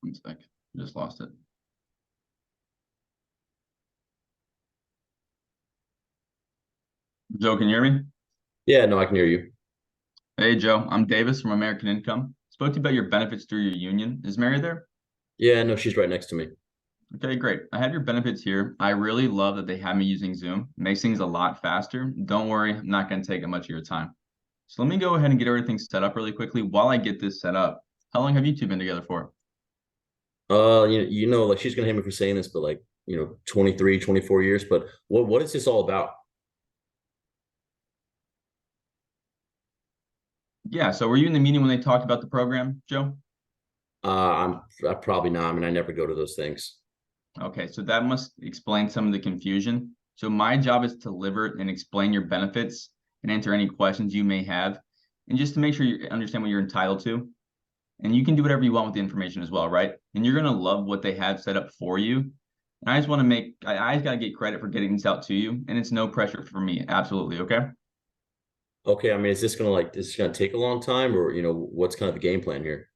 One sec. Just lost it. Joe, can you hear me? Yeah, no, I can hear you. Hey, Joe. I'm Davis from American Income. Spoke to you about your benefits through your union. Is Mary there? Yeah, no, she's right next to me. Okay, great. I have your benefits here. I really love that they have me using Zoom. Makes things a lot faster. Don't worry, I'm not going to take up much of your time. So let me go ahead and get everything set up really quickly. While I get this set up, how long have you two been together for? Like she's gonna hate me for saying this, but 23, 24 years. But what is this all about? Yeah, so were you in the meeting when they talked about the program, Joe? I probably not. I mean, I never go to those things. Okay, so that must explain some of the confusion. So my job is to deliver and explain your benefits and answer any questions you may have, and just to make sure you understand what you're entitled to. And you can do whatever you want with the information as well, right? And you're gonna love what they have set up for you. And I just want to I just gotta get credit for getting this out to you, and it's no pressure for me. Absolutely, okay? Okay, I mean, is this gonna take a long time, or what's kind of the game plan here?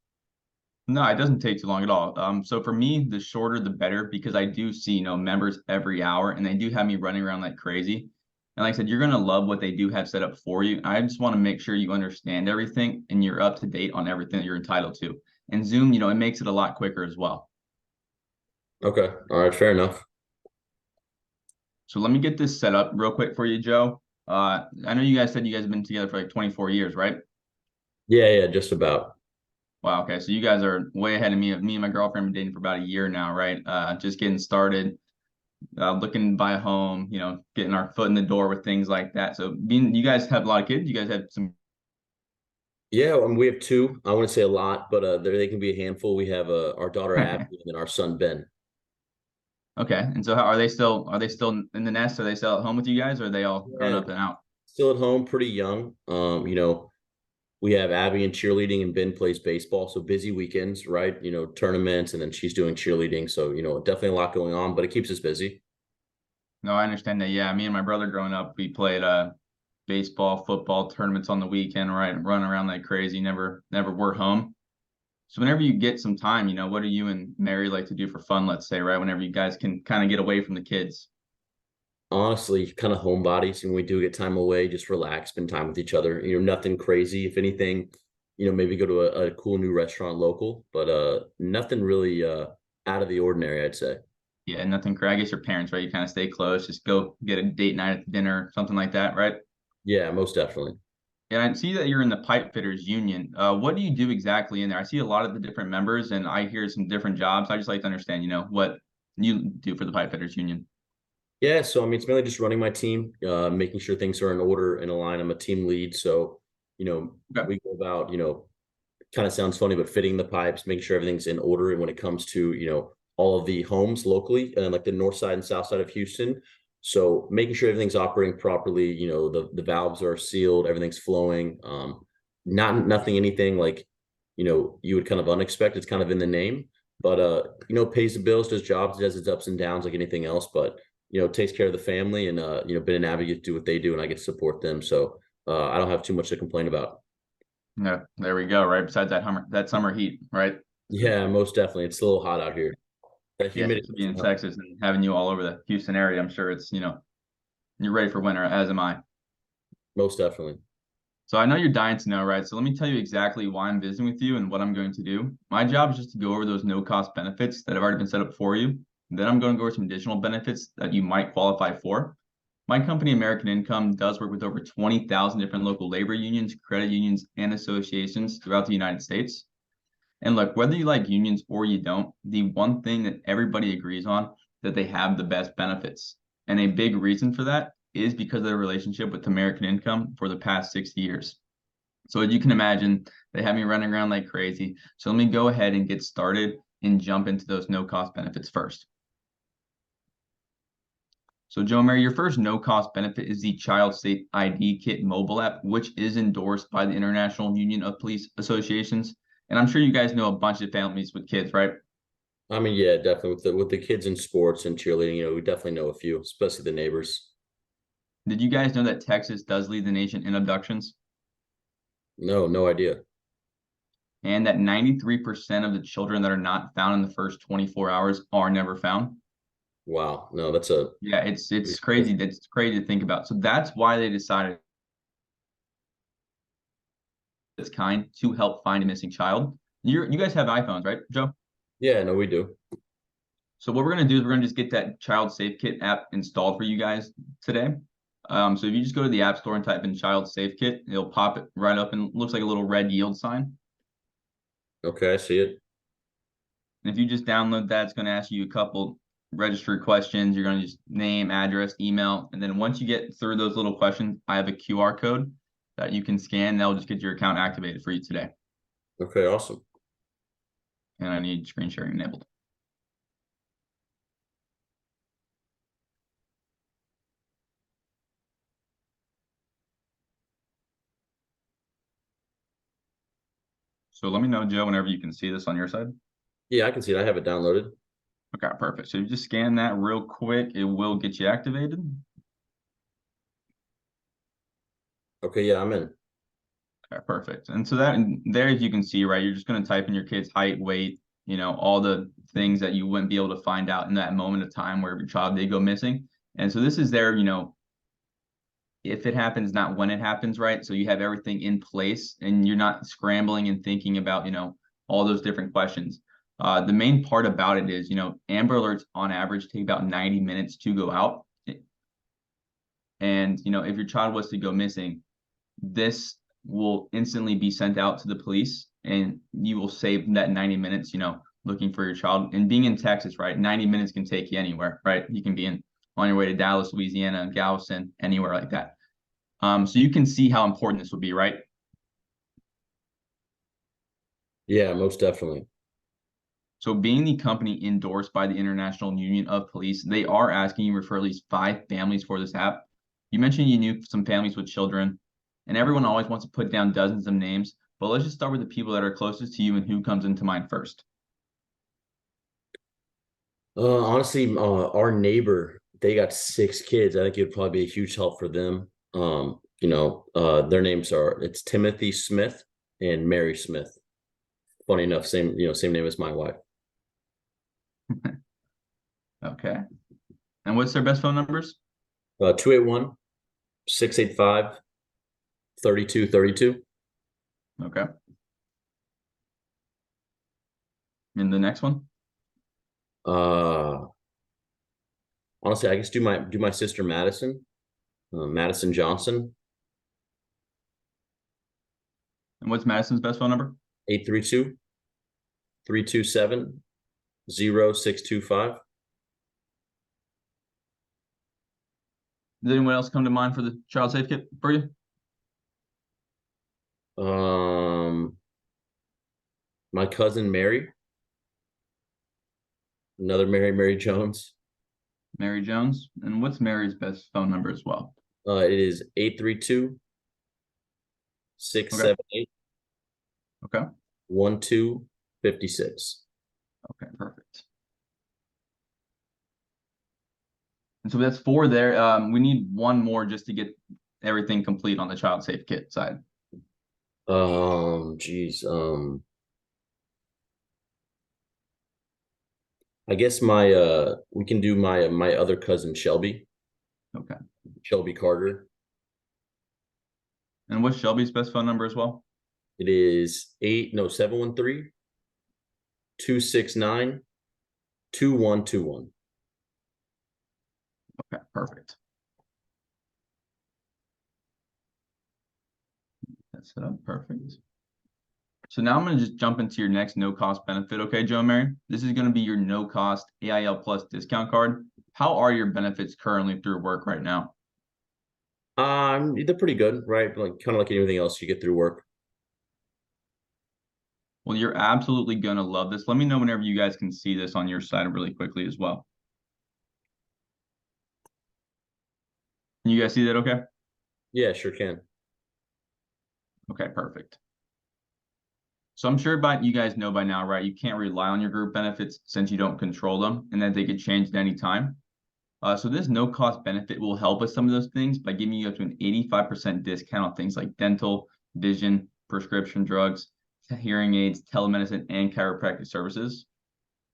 No, it doesn't take too long at all. So for me, the shorter the better because I do see, members every hour and they do have me running around like crazy. And like I said, you're gonna love what they do have set up for you. I just want to make sure you understand everything and you're up to date on everything that you're entitled to. And Zoom, it makes it a lot quicker as well. Okay, all right, fair enough. So let me get this set up real quick for you, Joe. I know you guys said you guys have been together for like 24 years, right? Yeah, yeah, just about. Wow, okay. So you guys are way ahead of me. Me and my girlfriend have been dating for about a year now, right? Just getting started. Looking to buy a home, getting our foot in the door with things like that. So being you guys have a lot of kids, you guys have some. Yeah, we have two. I wouldn't say a lot, but they can be a handful. We have our daughter Abby and then our son Ben. Okay. And so how are they still in the nest? Are they still at home with you guys or are they all grown Yeah, up and out? still at home, pretty young. We have Abby in cheerleading and Ben plays baseball. So busy weekends, right? Tournaments, and then she's doing cheerleading. So, definitely a lot going on, but it keeps us busy. No, I understand that. Yeah, me and my brother growing up, we played baseball, football tournaments on the weekend, right? Run around like crazy, never were home. So whenever you get some time, what do you and Mary like to do for fun, let's say, right? Whenever you guys can kind of get away from the kids. Honestly, kind of homebodies. And we do get time away, just relax, spend time with each other. Nothing crazy. If anything, maybe go to a cool new restaurant local, but nothing really out of the ordinary, I'd say. Yeah, nothing crazy. I guess your parents, right? You kind of stay close, just go get a date night at dinner, something like that, right? Yeah, most definitely. And I see that you're in the pipe fitters union. What do you do exactly in there? I see a lot of the different members and I hear some different jobs. I just like to understand, what you do for the pipe fitters union. Yeah, so I mean, it's mainly just running my team, making sure things are in order and aligned. I'm a team lead, so Okay. we go about, kind of sounds funny, but fitting the pipes, making sure everything's in order. And when it comes to, all of the homes locally and like the north side and south side of Houston. So making sure everything's operating properly, the valves are sealed, everything's flowing. Nothing, anything like, you would kind of unexpect. It's kind of in the name, but pays the bills, does jobs, does its ups and downs like anything else, but takes care of the family and Ben and Abby get to do what they do and I get to support them. So I don't have too much to complain about. No, there we go, right? Besides that summer heat, right? Yeah, most definitely. It's a little hot out here. That Yeah, humidity especially being in doesn't help. Texas and having you all over the Houston area, I'm sure it's, you're ready for winter, as am I. Most definitely. So I know you're dying to know, right? So let me tell you exactly why I'm visiting with you and what I'm going to do. My job is just to go over those no-cost benefits that have already been set up for you. Then I'm going to go over some additional benefits that you might qualify for. My company, American Income, does work with over 20,000 different local labor unions, credit unions, and associations throughout the United States. And look, whether you like unions or you don't, the one thing that everybody agrees on is that they have the best benefits. And a big reason for that is because of their relationship with American Income for the past 60 years. So as you can imagine, they have me running around like crazy. So let me go ahead and get started and jump into those no-cost benefits first. So Joe Mary, your first no-cost benefit is the Child Safe ID Kit mobile app, which is endorsed by the International Union of Police Associations. And I'm sure you guys know a bunch of families with kids, right? I mean, yeah, definitely with the kids in sports and cheerleading, we definitely know a few, especially the neighbors. Did you guys know that Texas does lead the nation in abductions? No, no idea. and that 93% of the children that are not found in the first 24 hours are never found. Wow. No, that's a Yeah, it's crazy. That's crazy to think about. So that's why they decided this kind to help find a missing child. You guys have iPhones, right, Joe? yeah, no, we do. So what we're gonna do is we're gonna just get that Child Safe Kit app installed for you guys today. So if you just go to the App Store and type in Child Safe Kit, it'll pop it right up and looks like a little red yield sign. Okay, I see it. And if you just download that, it's gonna ask you a couple registry questions. You're gonna just name, address, email, and then once you get through those little questions, I have a QR code that you can scan. That'll just get your account activated for you today. Okay, awesome. And I need screen sharing enabled. So let me know, Joe, whenever you can see this on your side. Yeah, I can see it. I have it downloaded. Okay, perfect. So you just scan that real quick. It will get you activated. Okay, yeah, I'm in. Okay, perfect. And so that and there, as you can see, right, you're just going to type in your kid's height, weight, all the things that you wouldn't be able to find out in that moment of time where your child did go missing. And so this is there, if it happens, not when it happens, right? So you have everything in place and you're not scrambling and thinking about, all those different questions. The main part about it is, Amber Alerts on average take about 90 minutes to go out. And, if your child was to go missing, this will instantly be sent out to the police and you will save that 90 minutes, looking for your child. And being in Texas, right? 90 minutes can take you anywhere, right? You can be on your way to Dallas, Louisiana, Galveston, anywhere like that. So you can see how important this would be, right? Yeah, most definitely. So being the company endorsed by the International Union of Police, they are asking you to refer at least 5 families for this app. You mentioned you knew some families with children, and everyone always wants to put down dozens of names, but let's just start with the people that are closest to you and who comes into mind first. Honestly, our neighbor, they got 6 kids. I think it'd probably be a huge help for them. Their names it's Timothy Smith and Mary Smith. Funny enough, same name as my wife. Okay. And what's their best phone numbers? 281-685-3232. Okay. And the next one? Uh, honestly, I guess do my sister Madison, Madison Johnson, And what's Madison's best phone number? 832-327-0625. Does anyone else come to mind for the child safe kit for you? My cousin Mary, another Mary Jones. Mary Jones. And what's Mary's best phone number as well? It is 832-678-1256. Okay. Okay, perfect. And so that's 4 there. We need one more just to get everything complete on the child safe kit side. Geez. I guess we can do my other cousin Shelby. Okay. Shelby Carter. And what's Shelby's best phone number as well? It is 713-269-2121. Okay, perfect. That's set up. Perfect. So now I'm going to just jump into your next no cost benefit. Okay, Joe and Mary, this is going to be your no cost AIL Plus discount card. How are your benefits currently through work right now? They're pretty good, right? Like kind of like anything else you get through work. Well, you're absolutely going to love this. Let me know whenever you guys can see this on your side really quickly as well. Can you guys see that okay? Yeah, sure can. Okay, perfect. So I'm sure you guys know by now, right? You can't rely on your group benefits since you don't control them and that they get changed at any time. So this no cost benefit will help with some of those things by giving you up to an 85% discount on things like dental, vision, prescription drugs, hearing aids, telemedicine, and chiropractic services.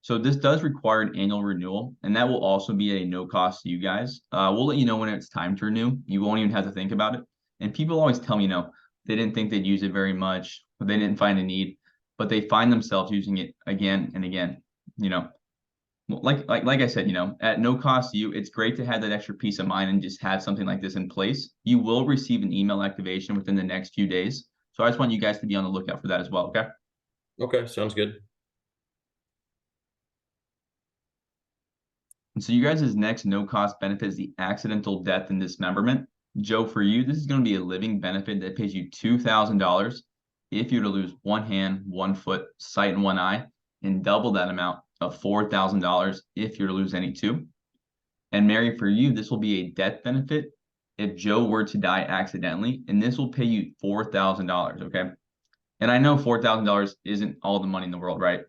So this does require an annual renewal, and that will also be a no cost to you guys. We'll let you know when it's time to renew. You won't even have to think about it. And people always tell me, they didn't think they'd use it very much, or they didn't find a need, but they find themselves using it again and again. You know, like I said, at no cost to you, it's great to have that extra peace of mind and just have something like this in place. You will receive an email activation within the next few days. So I just want you guys to be on the lookout for that as well. Okay. Okay, sounds good. And so you guys' next no-cost benefit is the accidental death and dismemberment. Joe, for you, this is going to be a living benefit that pays you $2,000 if you're to lose one hand, one foot, sight, and one eye, and double that amount of $4,000 if you're to lose any two. And Mary, for you, this will be a death benefit if Joe were to die accidentally, and this will pay you $4,000, okay? And I know $4,000 isn't all the money in the world, right?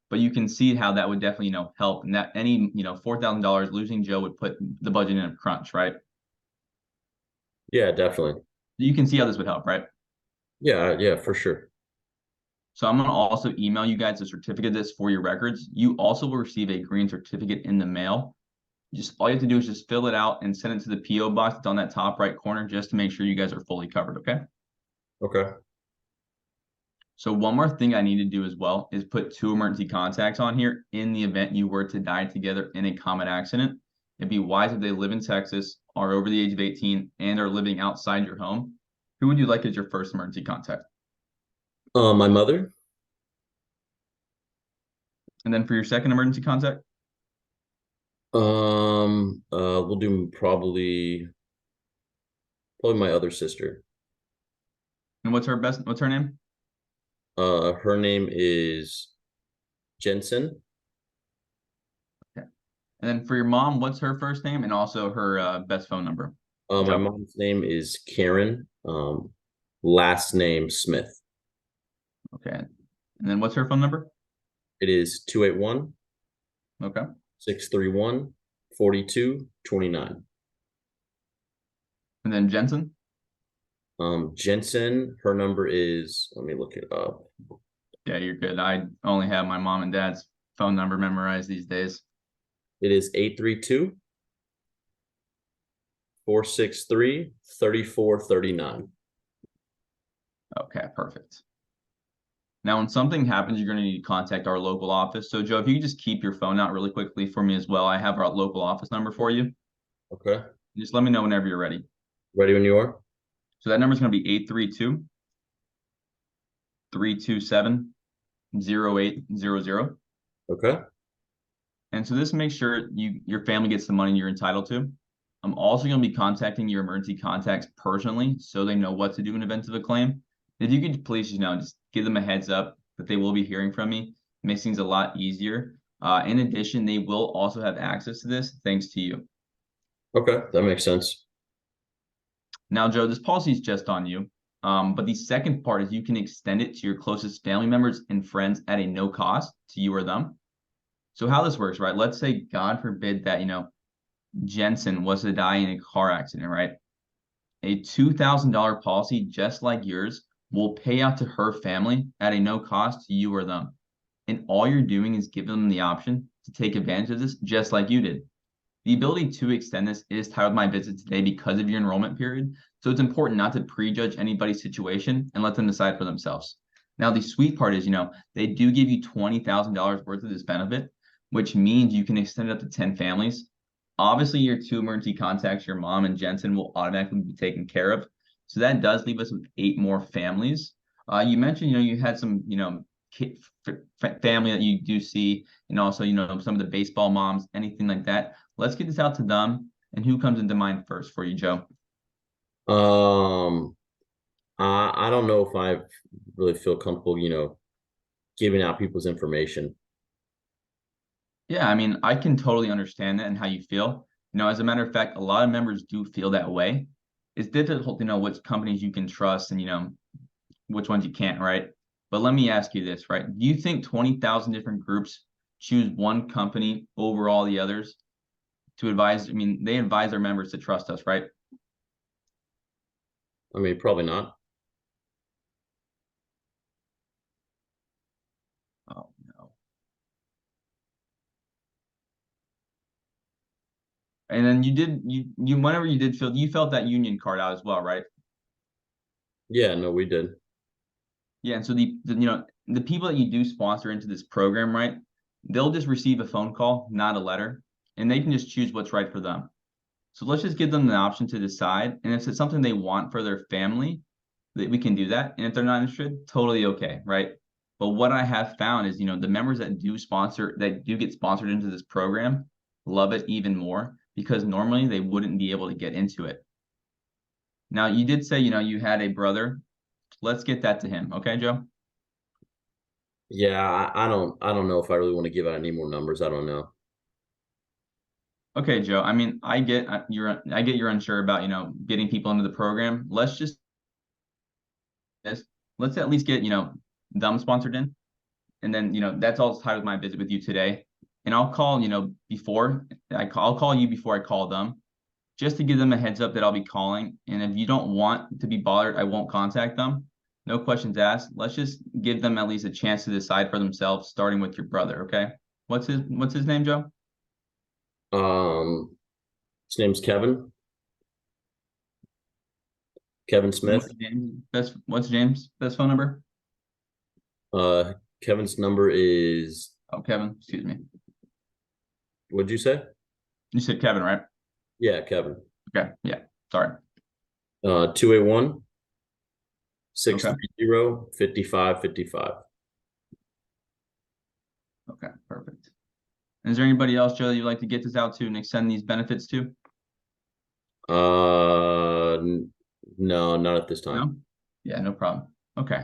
But you can see how that would definitely, help. And that any, $4,000 losing Joe would put the budget in a crunch, right? Yeah, definitely. You can see how this would help, right? Yeah, for sure. So I'm going to also email you guys a certificate of this for your records. You also will receive a green certificate in the mail. Just all you have to do is just fill it out and send it to the PO box that's on that top right corner just to make sure you guys are fully covered, okay? Okay. So one more thing I need to do as well is put 2 emergency contacts on here in the event you were to die together in a common accident. It'd be wise if they live in Texas, are over the age of 18, and are living outside your home. Who would you like as your first emergency contact? My mother. And then for your second emergency contact? We'll do probably my other sister. And what's her name? Her name is Jensen. Okay. And then for your mom, what's her first name and also her best phone number? My Joe. mom's name is Karen. Last name Smith. Okay. And then what's her phone number? It is 281 Okay. 631 4229. And then Jensen? Jensen, her number is, let me look it up. Yeah, you're good. I only have my mom and dad's phone number memorized these days. It is 832 463 3439. Okay, perfect. Now, when something happens, you're going to need to contact our local office. So, Joe, if you could just keep your phone out really quickly for me as well. I have our local office number for you. Okay. Just let me know whenever you're ready. Ready when you are? So that number is going to be 832 327 0800. Okay. And so this makes sure your family gets the money you're entitled to. I'm also going to be contacting your emergency contacts personally so they know what to do in event of a claim. If you could please, just give them a heads up that they will be hearing from me. It makes things a lot easier. In addition, they will also have access to this thanks to you. Okay, that makes sense. Now, Joe, this policy is just on you. But the second part is you can extend it to your closest family members and friends at a no cost to you or them. So how this works, right? Let's say, God forbid that, Jensen was to die in a car accident, right? A $2,000 policy just like yours will pay out to her family at a no cost to you or them. And all you're doing is giving them the option to take advantage of this just like you did. The ability to extend this is titled My Visit Today because of your enrollment period. So it's important not to prejudge anybody's situation and let them decide for themselves. Now, the sweet part is, they do give you $20,000 worth of this benefit, which means you can extend it up to 10 families. Obviously, your 2 emergency contacts, your mom and Jensen, will automatically be taken care of. So that does leave us with 8 more families. You mentioned, you had some, family that you do see, and also, some of the baseball moms, anything like that. Let's get this out to them. And who comes into mind first for you, Joe? I don't know if I really feel comfortable, giving out people's information. Yeah, I mean, I can totally understand that and how you feel. As a matter of fact, a lot of members do feel that way. It's difficult to know which companies you can trust and, which ones you can't, right? But let me ask you this, right? Do you think 20,000 different groups choose one company over all the others to advise? I mean, they advise their members to trust us, right? I mean, probably not. And then whenever you did fill, you felt that union card out as well, right? Yeah, no, we did. Yeah, and so the people that you do sponsor into this program, right? They'll just receive a phone call, not a letter, and they can just choose what's right for them. So let's just give them the option to decide. And if it's something they want for their family, that we can do that. And if they're not interested, totally okay, right? But what I have found is, the members that do get sponsored into this program love it even more because normally they wouldn't be able to get into it. Now, you did say, you had a brother. Let's get that to him. Okay, Joe? Yeah, I don't know if I really want to give out any more numbers. I don't know. Okay, Joe. I mean, I get you're unsure about, getting people into the program. Let's at least get, them sponsored in. And then, that's all tied with my visit with you today. And I'll call, I'll call you before I call them, just to give them a heads up that I'll be calling. And if you don't want to be bothered, I won't contact them. No questions asked. Let's just give them at least a chance to decide for themselves, starting with your brother. Okay. What's his name, Joe? Um, his name's Kevin. Kevin And Smith. what's James' best phone number? Uh, Kevin's number is, Oh, Kevin, excuse me. what'd you say? You said Kevin, right? Yeah, Kevin. Okay. Yeah. Sorry. 281 Okay. 630 5555. Okay. Perfect. And is there anybody else, Joe, that you'd like to get this out to and extend these benefits to? No, not at this time. No? Yeah, no problem. Okay.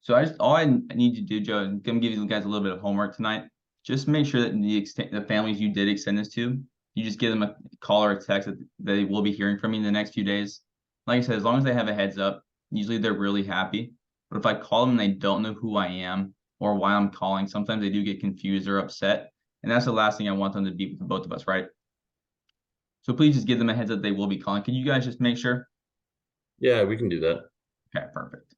So all I need to do, Joe, I'm gonna give you guys a little bit of homework tonight. Just make sure that the families you did extend this to, you just give them a call or a text that they will be hearing from me in the next few days. Like I said, as long as they have a heads up, usually they're really happy. But if I call them and they don't know who I am or why I'm calling, sometimes they do get confused or upset. And that's the last thing I want them to be with both of us, right? So please just give them a heads up they will be calling. Can you guys just make sure? Yeah, we can do that. Okay, perfect.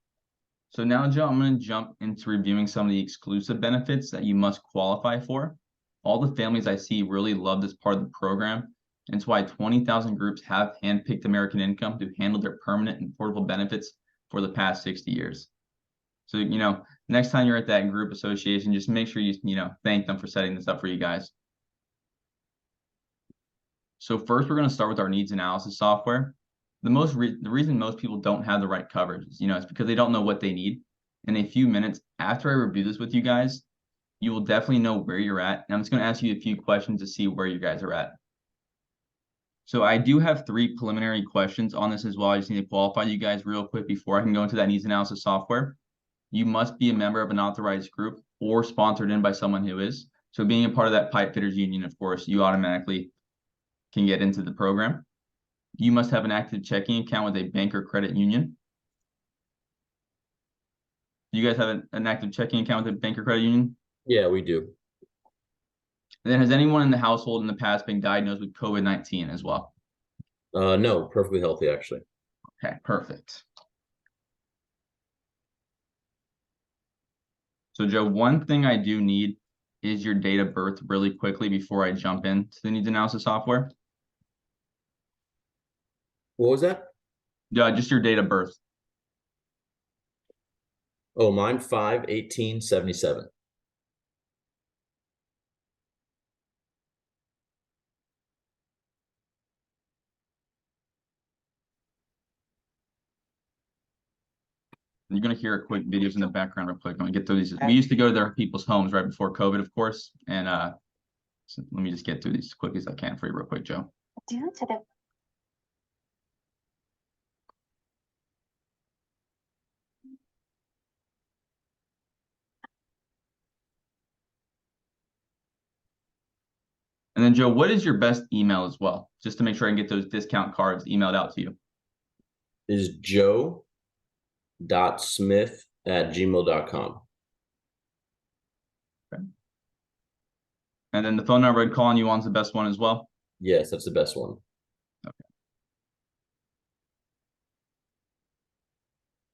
So now, Joe, I'm going to jump into reviewing some of the exclusive benefits that you must qualify for. All the families I see really love this part of the program. And it's why 20,000 groups have handpicked American Income to handle their permanent and portable benefits for the past 60 years. So, next time you're at that group association, just make sure you thank them for setting this up for you guys. So first, we're going to start with our needs analysis software. The reason most people don't have the right coverage is, it's because they don't know what they need. In a few minutes after I review this with you guys, you will definitely know where you're at. And I'm just going to ask you a few questions to see where you guys are at. So I do have 3 preliminary questions on this as well. I just need to qualify you guys real quick before I can go into that needs analysis software. You must be a member of an authorized group or sponsored in by someone who is. So being a part of that pipe fitters union, of course, you automatically can get into the program. You must have an active checking account with a bank or credit union. You guys have an active checking account with a bank or credit union? Yeah, we do. And then has anyone in the household in the past been diagnosed with COVID-19 as well? No, perfectly healthy actually. Okay, perfect. So Joe, one thing I do need is your date of birth really quickly before I jump into the needs analysis software. What was that? Yeah, just your date of birth. Oh, mine 5/18/77. You're gonna hear a quick videos in the background real quick. I'm gonna get through these. We used to go to their people's homes right before COVID, of course. And so let me just get through these as quick as I can for you real quick, Joe. Due to the And then Joe, what is your best email as well? Just to make sure I can get those discount cards emailed out to you. Is joe.smith@gmail.com. Okay. And then the phone number I'd calling you on is the best one as well. Yes, that's the best one. Okay.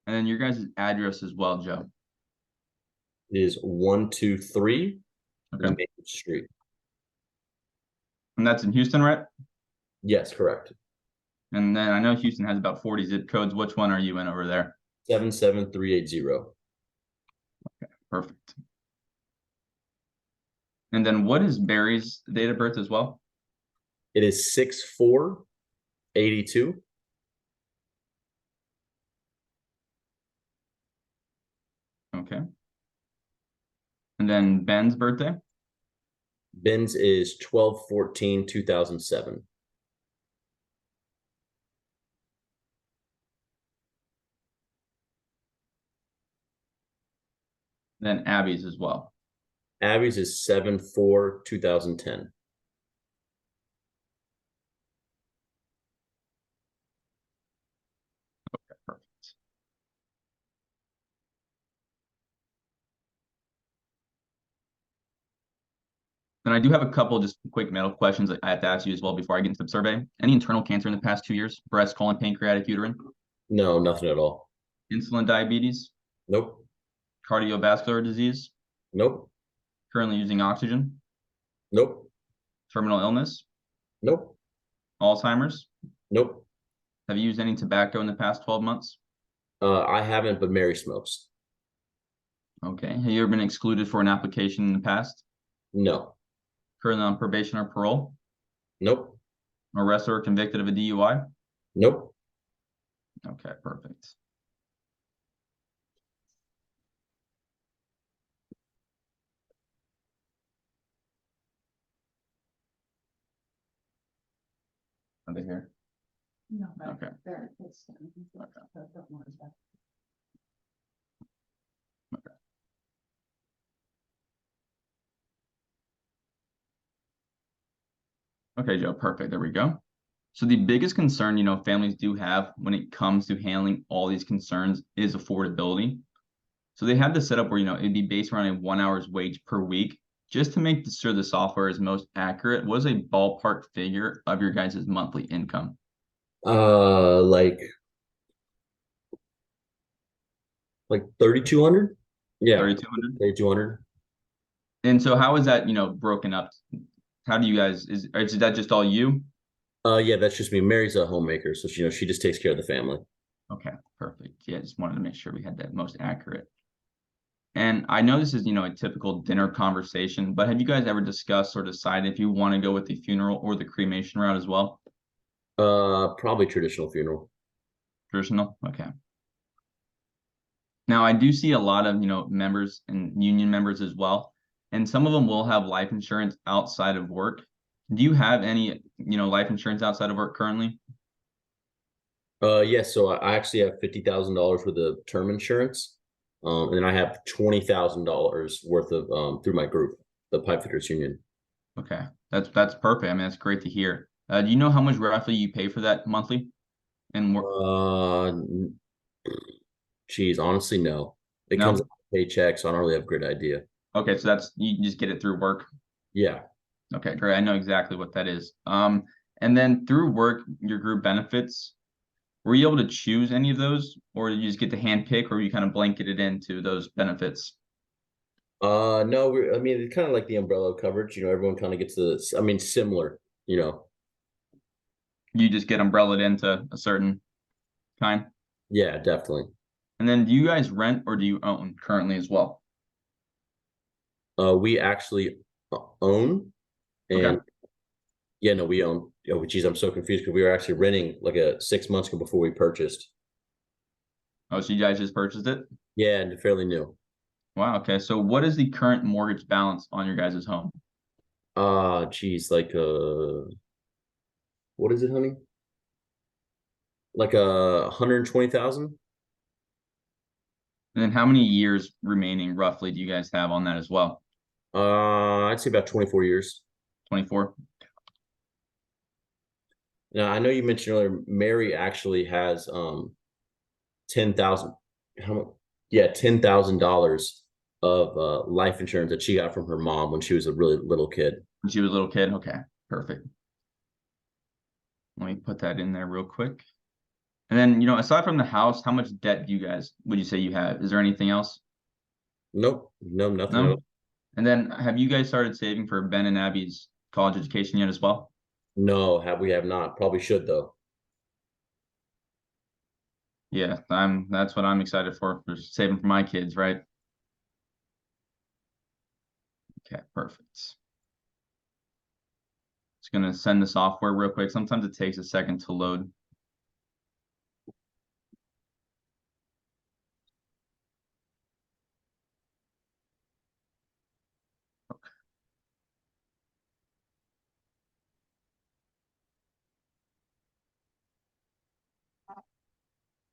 And then your guys' address as well, Joe. It is 123 Okay. Main Street. And that's in Houston, right? Yes, correct. And then I know Houston has about 40 zip codes. Which one are you in over there? 77380. Perfect. And then what is Barry's date of birth as well? It is 6482. Okay. And then Ben's birthday? Ben's is 12/14/2007. Then Abby's as well. Abby's is 7/4/2010. Perfect. And I do have a couple just quick medical questions I have to ask you as well before I get into the survey. Any internal cancer in the past 2 years? Breast, colon, pancreatic, uterine? No, nothing at all. Insulin diabetes? Nope. Cardiovascular disease? Nope. Currently using oxygen? Nope. Terminal illness? Nope. Alzheimer's? Nope. Have you used any tobacco in the past 12 months? I haven't, but Mary smokes. Okay. Have you ever been excluded for an application in the past? No. Currently on probation or parole? Nope. Arrested or convicted of a DUI? Nope. Okay, perfect. Are they here? No, Okay. there, it's. Okay, Joe, perfect. There we go. So the biggest concern, families do have when it comes to handling all these concerns is affordability. So they have this set up where, it'd be based around a 1 hour's wage per week. Just to make sure the software is most accurate, was a ballpark figure of your guys' monthly income? Like 3,200. Yeah, 3,200. 3,200. And so how is that, broken up? How do you guys, is that just all you? Yeah, that's just me. Mary's a homemaker, so she just takes care of the family. Okay, perfect. Yeah, just wanted to make sure we had that most accurate. And I know this is, a typical dinner conversation, but have you guys ever discussed or decided if you want to go with the funeral or the cremation route as well? Probably traditional funeral. Traditional? Okay. Now I do see a lot of, members and union members as well. And some of them will have life insurance outside of work. Do you have any, life insurance outside of work currently? Yes. So I actually have $50,000 worth of term insurance, and then I have $20,000 worth of through my group, the Pipefitters Union. Okay, that's perfect. I mean, that's great to hear. Do you know how much roughly you pay for that monthly? And Geez, honestly, no. It No? comes out of paycheck, so I don't really have a great idea. Okay, so that's you just get it through work. Yeah. Okay, great. I know exactly what that is. And then through work, your group benefits, were you able to choose any of those, or did you just get to hand pick, or you kind of blanketed into those benefits? No, I mean, it's kind of like the umbrella coverage. Everyone kind of gets similar. You just get umbrellaed into a certain kind. Yeah, definitely. And then do you guys rent or do you own currently as well? We actually own, and Okay. yeah, no, we own. Oh, geez, I'm so confused because we were actually renting like 6 months ago before we purchased. Oh, so you guys just purchased it? Yeah, and fairly new. Wow. Okay. So what is the current mortgage balance on your guys' home? Geez, like what is it, honey? Like 120,000. And then how many years remaining roughly do you guys have on that as well? I'd say about 24 years. 24? Now, I know you mentioned earlier, Mary actually has 10,000. How much? Yeah, $10,000 of life insurance that she got from her mom when she was a really little kid. When she was a little kid? Okay, perfect. Let me put that in there real quick. And then, aside from the house, how much debt would you say you have? Is there anything else? Nope, no, nothing at No? all. And then have you guys started saving for Ben and Abby's college education yet as well? No, we have not. Probably should though. Yeah, that's what I'm excited for saving for my kids, right? Okay, perfect. Just gonna send the software real quick. Sometimes it takes a second to load.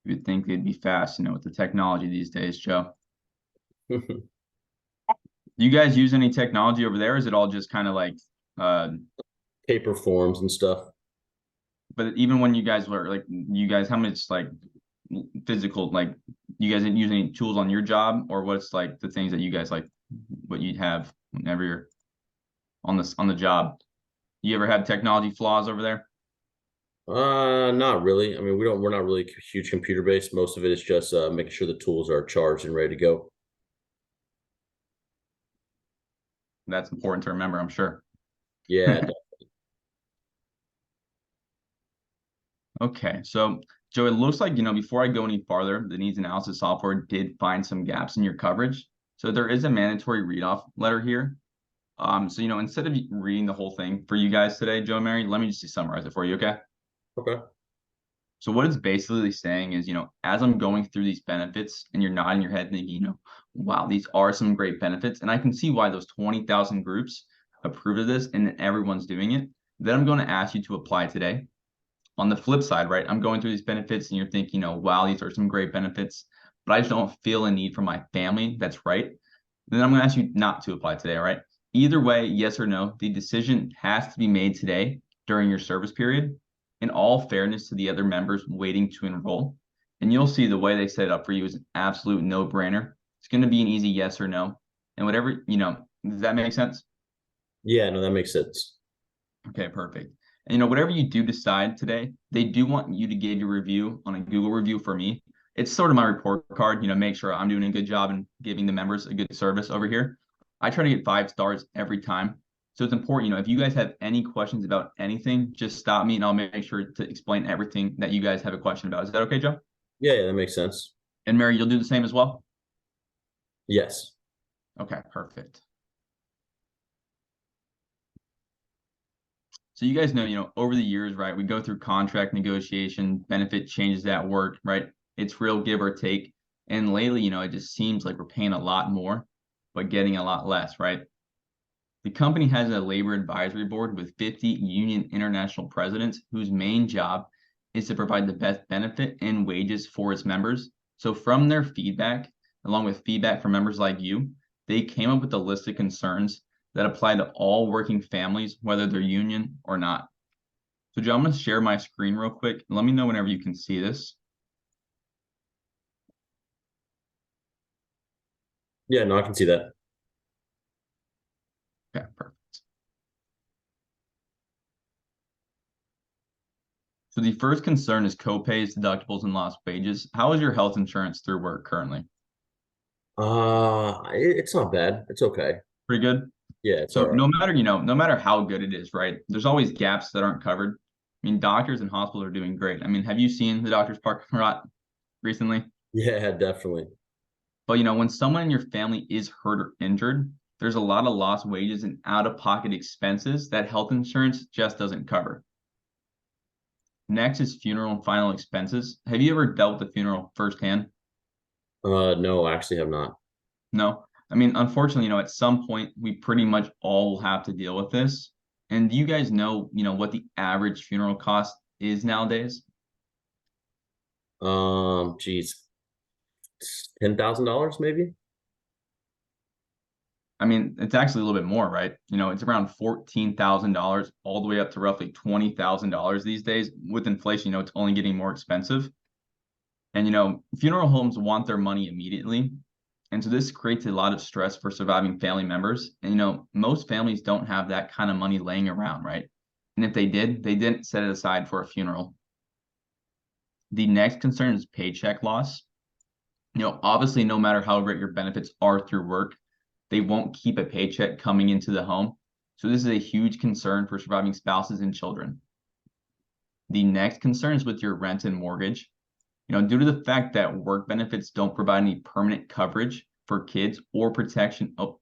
You'd think they'd be fast, with the technology these days, Joe. Do you guys use any technology over there? Or is it all just kind of like, Paper forms and stuff. but even when you guys were like, you guys, how much like physical, like you guys didn't use any tools on your job, or what's like the things that you guys like, what you have whenever you're on the job? You ever had technology flaws over there? Not really. I mean, we're not really huge computer based. Most of it is just making sure the tools are charged and ready to go. That's important to remember, I'm sure. Yeah. Okay, so Joe, it looks like, before I go any farther, the needs analysis software did find some gaps in your coverage. So there is a mandatory read-off letter here. So, instead of reading the whole thing for you guys today, Joe and Mary, let me just summarize it for you, okay? Okay. So what it's basically saying is, as I'm going through these benefits and you're nodding your head thinking, wow, these are some great benefits. And I can see why those 20,000 groups approved of this and everyone's doing it. Then I'm going to ask you to apply today. On the flip side, right, I'm going through these benefits and you're thinking, wow, these are some great benefits, but I just don't feel a need for my family. That's right. Then I'm going to ask you not to apply today, all right? Either way, yes or no, the decision has to be made today during your service period, in all fairness to the other members waiting to enroll. And you'll see the way they set it up for you is an absolute no-brainer. It's going to be an easy yes or no. And whatever, does that make sense? Yeah, no, that makes sense. Okay, perfect. And whatever you do decide today, they do want you to give your review on a Google review for me. It's sort of my report card, make sure I'm doing a good job and giving the members a good service over here. I try to get 5 stars every time. So it's important, if you guys have any questions about anything, just stop me and I'll make sure to explain everything that you guys have a question about. Is that okay, Joe? Yeah, that makes sense. And Mary, you'll do the same as well? Yes. Okay, perfect. So you guys know, over the years, right, we go through contract negotiation, benefit changes at work, right? It's real give or take. And lately, it just seems like we're paying a lot more, but getting a lot less, right? The company has a labor advisory board with 50 union international presidents whose main job is to provide the best benefit and wages for its members. So from their feedback, along with feedback from members like you, they came up with a list of concerns that apply to all working families, whether they're union or not. So Joe, I'm going to share my screen real quick. Let me know whenever you can see this. Yeah, no, I can see that. Okay, perfect. So the first concern is copays, deductibles, and lost wages. How is your health insurance through work currently? It's not bad. It's okay. Pretty good. Yeah, it's So all right. no matter how good it is, right? There's always gaps that aren't covered. I mean, doctors and hospitals are doing great. I mean, have you seen the doctor's parking lot recently? Yeah, definitely. But when someone in your family is hurt or injured, there's a lot of lost wages and out-of-pocket expenses that health insurance just doesn't cover. Next is funeral and final expenses. Have you ever dealt with a funeral firsthand? No, I actually have not. No. I mean, unfortunately, at some point we pretty much all will have to deal with this. And do you guys know, what the average funeral cost is nowadays? Geez, $10,000 maybe. I mean, it's actually a little bit more, right? It's around $14,000 all the way up to roughly $20,000 these days. With inflation, it's only getting more expensive. And funeral homes want their money immediately. And so this creates a lot of stress for surviving family members. And most families don't have that kind of money laying around, right? And if they did, they didn't set it aside for a funeral. The next concern is paycheck loss. Obviously, no matter how great your benefits are through work, they won't keep a paycheck coming into the home. So this is a huge concern for surviving spouses and children. The next concern is with your rent and mortgage. Due to the fact that work benefits don't provide any permanent coverage for kids or protection. Oh,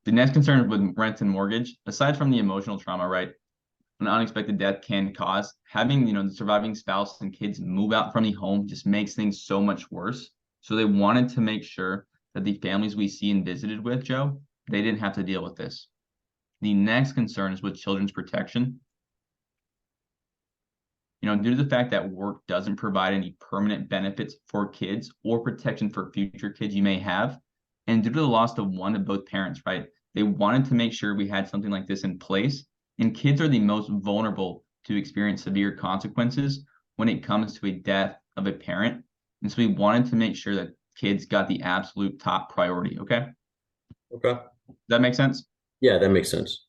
the next concern is with rent and mortgage. Aside from the emotional trauma, right, an unexpected death can cause, having the surviving spouse and kids move out from the home just makes things so much worse. So they wanted to make sure that the families we see and visited with, Joe, they didn't have to deal with this. The next concern is with children's protection. Due to the fact that work doesn't provide any permanent benefits for kids or protection for future kids you may have, and due to the loss of one of both parents, right, they wanted to make sure we had something like this in place. And kids are the most vulnerable to experience severe consequences when it comes to a death of a parent. And so we wanted to make sure that kids got the absolute top priority. Okay. Okay. Does that make sense? Yeah, that makes sense.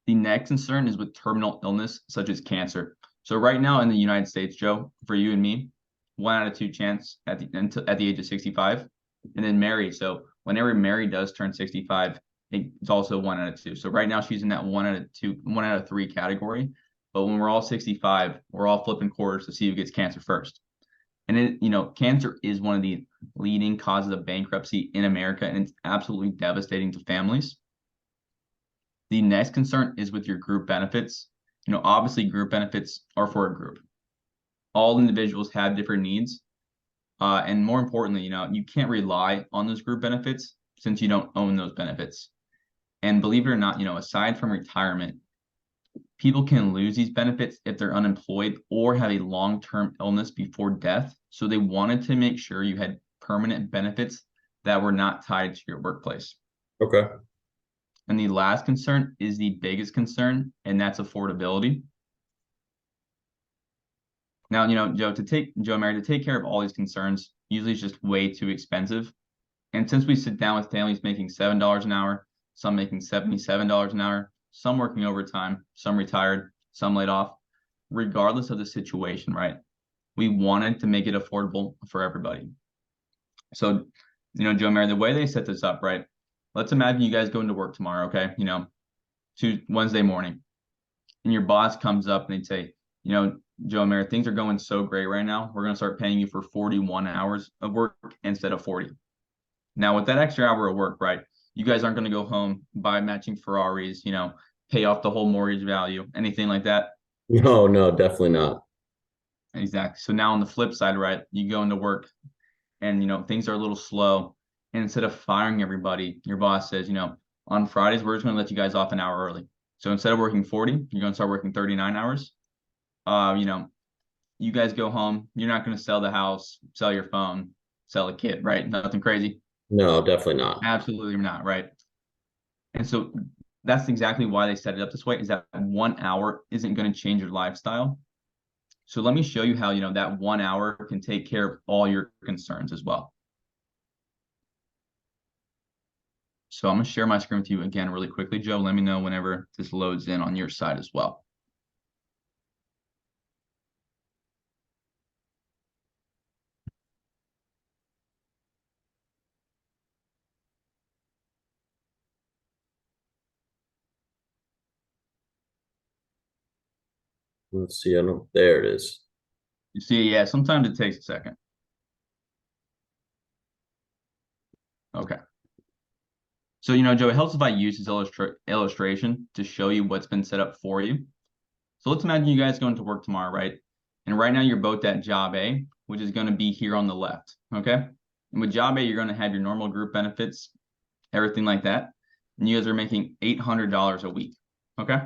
The next concern is with terminal illness, such as cancer. So right now in the United States, Joe, for you and me, 1 out of 2 chance at the age of 65, and then Mary. So whenever Mary does turn 65, it's also 1 out of 2. So right now she's in that 1 out of 2, 1 out of 3 category. But when we're all 65, we're all flipping quarters to see who gets cancer first. And cancer is one of the leading causes of bankruptcy in America, and it's absolutely devastating to families. The next concern is with your group benefits. Obviously group benefits are for a group. All individuals have different needs. And more importantly, you can't rely on those group benefits since you don't own those benefits. And believe it or not, aside from retirement, people can lose these benefits if they're unemployed or have a long-term illness before death. So they wanted to make sure you had permanent benefits that were not tied to your workplace. Okay. And the last concern is the biggest concern, and that's affordability. Now, Joe and Mary, to take care of all these concerns, usually it's just way too expensive. And since we sit down with families making $7 an hour, some making $77 an hour, some working overtime, some retired, some laid off, regardless of the situation, right? We wanted to make it affordable for everybody. So, Joe and Mary, the way they set this up, right? Let's imagine you guys go into work tomorrow, okay? Wednesday morning, and your boss comes up and they'd say, Joe and Mary, things are going so great right now. We're going to start paying you for 41 hours of work instead of 40. Now, with that extra hour of work, right, you guys aren't going to go home, buy matching Ferraris, pay off the whole mortgage value, anything like that. No, definitely not. Exactly. So now on the flip side, right, you go into work and, things are a little slow. And instead of firing everybody, your boss says, on Fridays, we're just going to let you guys off an hour early. So instead of working 40, you're going to start working 39 hours. You guys go home. You're not going to sell the house, sell your phone, sell a kid, right? Nothing crazy. No, definitely not. Absolutely not, right? And so that's exactly why they set it up this way, is that 1 hour isn't going to change your lifestyle. So let me show you how, that 1 hour can take care of all your concerns as well. So I'm going to share my screen with you again really quickly, Joe. Let me know whenever this loads in on your side as well. Let's see. I don't. There it is. You see, yeah, sometimes it takes a second. Okay. So, Joe, it helps if I use this illustration to show you what's been set up for you. So let's imagine you guys going to work tomorrow, right? And right now you're both at job A, which is going to be here on the left, okay? And with job A, you're going to have your normal group benefits, everything like that. And you guys are making $800 a week, okay?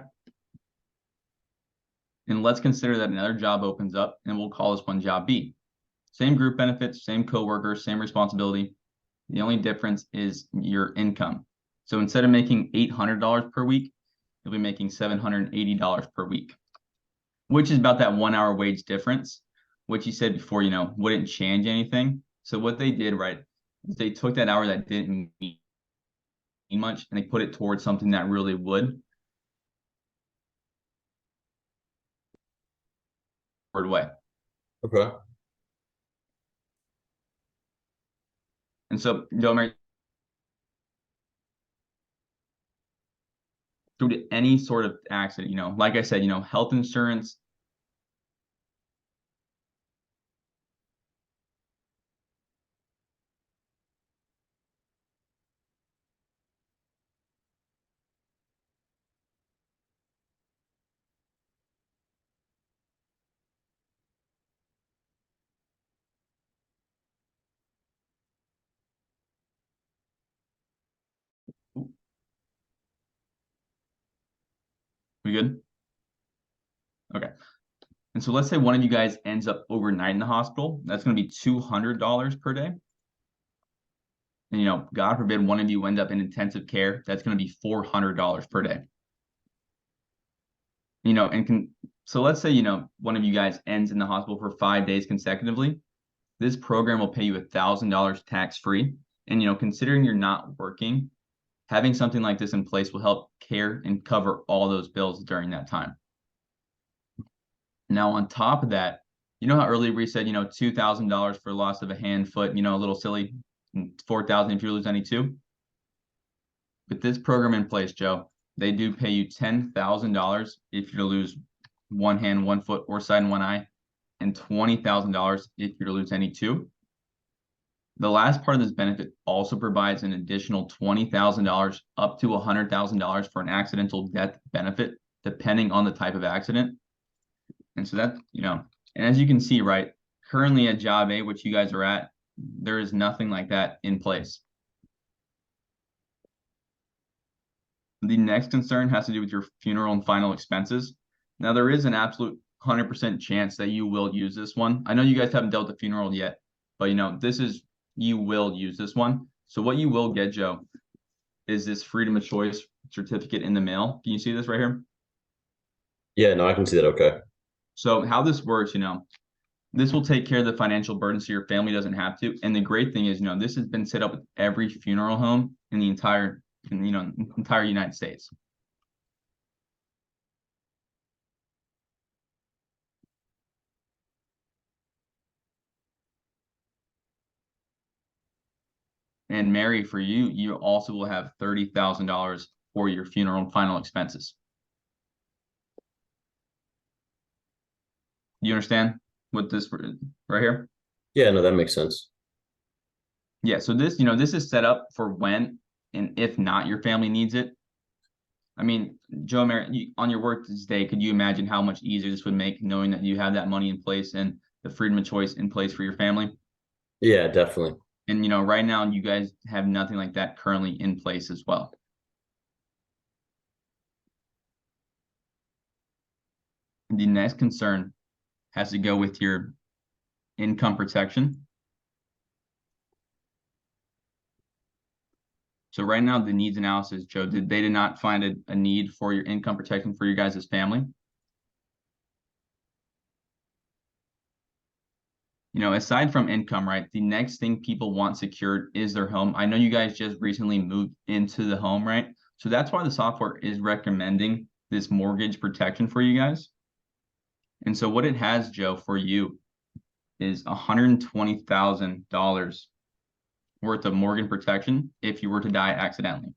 And let's consider that another job opens up, and we'll call this one job B. Same group benefits, same coworkers, same responsibility. The only difference is your income. So instead of making $800 per week, you'll be making $780 per week, which is about that 1 hour wage difference, which you said before, wouldn't change anything. So what they did, right, is they took that hour that didn't mean much and they put it towards something that really would. Way. Okay. And so, Joe, Mary, due to any sort of accident, like I said, health insurance. We good? Okay. And so let's say one of you guys ends up overnight in the hospital. That's going to be $200 per day. And, God forbid one of you end up in intensive care. That's going to be $400 per day. So let's say, one of you guys ends in the hospital for 5 days consecutively. This program will pay you $1,000 tax-free. And, considering you're not working, having something like this in place will help care and cover all those bills during that time. Now, on top of that, how earlier we said, $2,000 for loss of a hand, foot, a little silly, 4,000 if you lose any two. With this program in place, Joe, they do pay you $10,000 if you lose one hand, one foot, or side and one eye, and $20,000 if you lose any two. The last part of this benefit also provides an additional $20,000 up to $100,000 for an accidental death benefit, depending on the type of accident. And so that, and as you can see, right, currently at Job A, which you guys are at, there is nothing like that in place. The next concern has to do with your funeral and final expenses. Now, there is an absolute 100% chance that you will use this one. I know you guys haven't dealt with the funeral yet, but you will use this one. So what you will get, Joe, is this freedom of choice certificate in the mail. Can you see this right here? Yeah, no, I can see that. Okay. So how this works, this will take care of the financial burden so your family doesn't have to. And the great thing is, this has been set up with every funeral home in the entire United States. And Mary, for you, you also will have $30,000 for your funeral and final expenses. You understand what this right here? Yeah, no, that makes sense. Yeah, so this is set up for when and if not your family needs it. I mean, Joe, Mary, on your work day, could you imagine how much easier this would make knowing that you have that money in place and the freedom of choice in place for your family? Yeah, definitely. And right now you guys have nothing like that currently in place as well. The next concern has to go with your income protection. So right now, the needs analysis, Joe, they did not find a need for your income protection for your guys' family. Aside from income, right, the next thing people want secured is their home. I know you guys just recently moved into the home, right? So that's why the software is recommending this mortgage protection for you guys. And so what it has, Joe, for you is $120,000 worth of mortgage protection if you were to die accidentally.